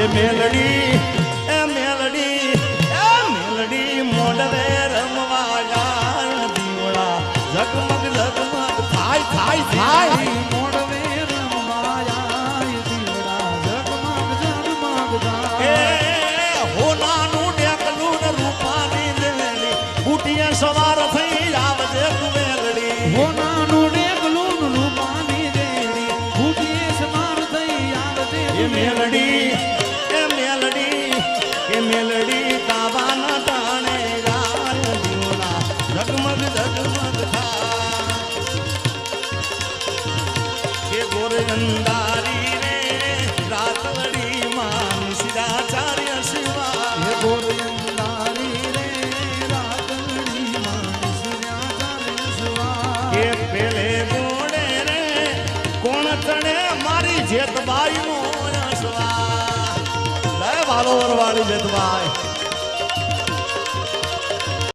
મેલડી મોડવે રમવા જાય દીવડા ઝગમગ ઝગમગ થાય થાય થાય મોડવે રમવા જાય દીવડા ઝગમગ ઝગમગ થાય હોનાનું ડેકલું ને રૂપાની દેલી બુટિયા સવાર થઈ આવજે તું મેલડી હોનાનું ડેકલું ને રૂપાની દેલી બુટિયે સવાર થઈ આવજે મેલડી તાવાના તાણે યાર દીવડા ઝગમગ ઝગમગ થાય કે ગોર અંધારી રે રાતડી માન સિદ્ધાચાર્ય શિવા હે ગોરંદારી રે રાતડી માં સિદ્ધાચાર્ય શિવા કે પેલે ગોડે રે કોણ તણે મારી જેતબાઈ નો યશવા લે વાલો વરવાળી જેતબાઈ